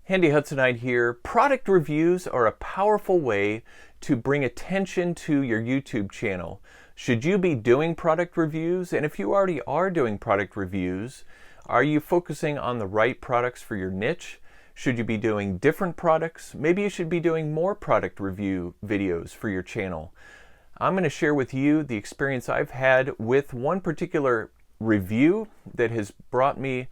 Handy Hudsonite here. Product reviews are a powerful way to bring attention to your YouTube channel. Should you be doing product reviews? And if you already are doing product reviews, are you focusing on the right products for your niche? Should you be doing different products? Maybe you should be doing more product review videos for your channel. I'm going to share with you the experience I've had with one particular review that has brought me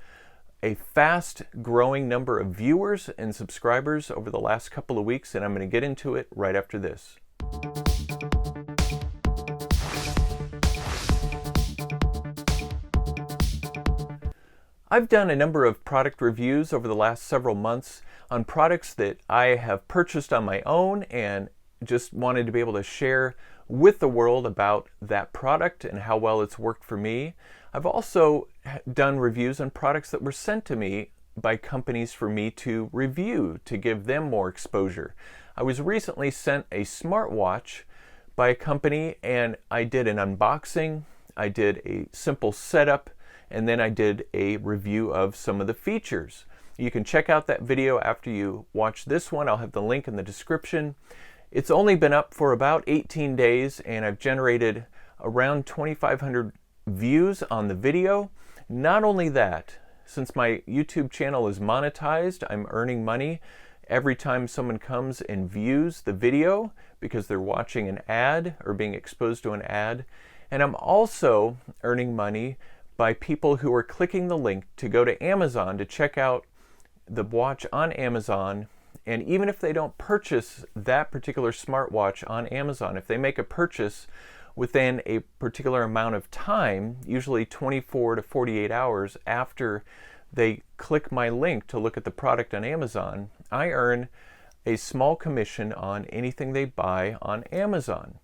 a fast growing number of viewers and subscribers over the last couple of weeks, and I'm going to get into it right after this. I've done a number of product reviews over the last several months on products that I have purchased on my own and just wanted to be able to share with the world about that product and how well it's worked for me. I've also done reviews on products that were sent to me by companies for me to review to give them more exposure. I was recently sent a smartwatch by a company and I did an unboxing, I did a simple setup, and then I did a review of some of the features. You can check out that video after you watch this one. I'll have the link in the description. It's only been up for about 18 days and I've generated around 2,500 views on the video. Not only that, since my YouTube channel is monetized, I'm earning money every time someone comes and views the video because they're watching an ad or being exposed to an ad. And I'm also earning money by people who are clicking the link to go to Amazon to check out the watch on Amazon. And even if they don't purchase that particular smartwatch on Amazon, if they make a purchase within a particular amount of time, usually 24 to 48 hours after they click my link to look at the product on Amazon, I earn a small commission on anything they buy on Amazon.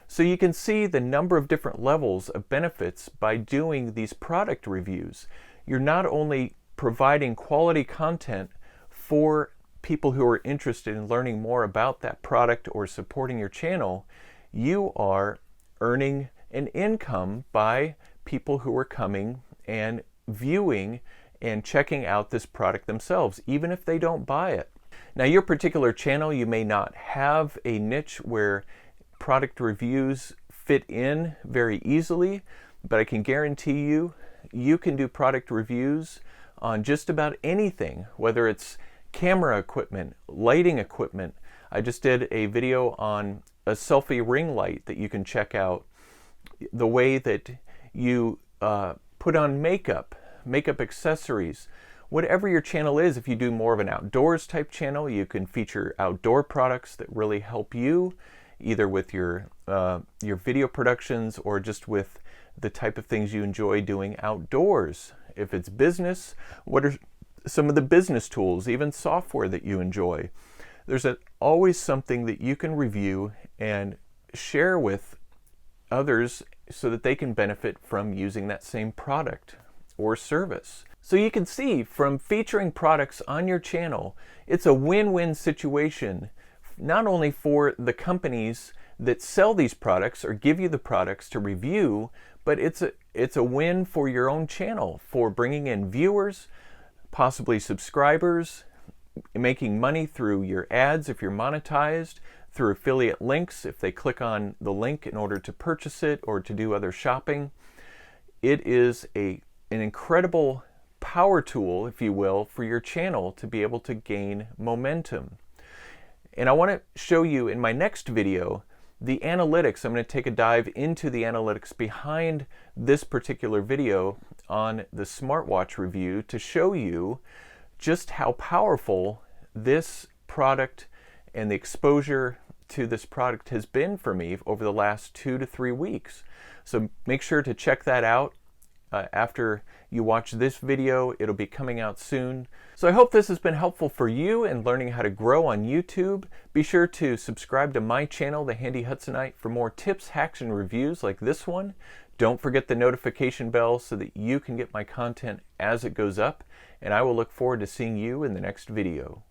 So you can see the number of different levels of benefits by doing these product reviews. You're not only providing quality content for people who are interested in learning more about that product or supporting your channel, you are earning an income by people who are coming and viewing and checking out this product themselves, even if they don't buy it. Now, your particular channel, you may not have a niche where product reviews fit in very easily, but I can guarantee you, you can do product reviews on just about anything, whether it's camera equipment, lighting equipment. I just did a video on a selfie ring light that you can check out. The way that you put on makeup accessories. Whatever your channel is, if you do more of an outdoors type channel, you can feature outdoor products that really help you, either with your video productions or just with the type of things you enjoy doing outdoors. If it's business, what are some of the business tools, even software that you enjoy? There's always something that you can review and share with others so that they can benefit from using that same product or service. So you can see from featuring products on your channel, it's a win-win situation, not only for the companies that sell these products or give you the products to review, but it's a win for your own channel, for bringing in viewers, possibly subscribers, making money through your ads if you're monetized, through affiliate links if they click on the link in order to purchase it or to do other shopping. It is an incredible power tool, if you will, for your channel to be able to gain momentum. And I want to show you in my next video the analytics. I'm going to take a dive into the analytics behind this particular video on the smartwatch review to show you just how powerful this product and the exposure to this product has been for me over the last 2 to 3 weeks. So make sure to check that out after you watch this video. It'll be coming out soon. So I hope this has been helpful for you in learning how to grow on YouTube. Be sure to subscribe to my channel, The Handy Hudsonite, for more tips, hacks, and reviews like this one. Don't forget the notification bell so that you can get my content as it goes up, and I will look forward to seeing you in the next video.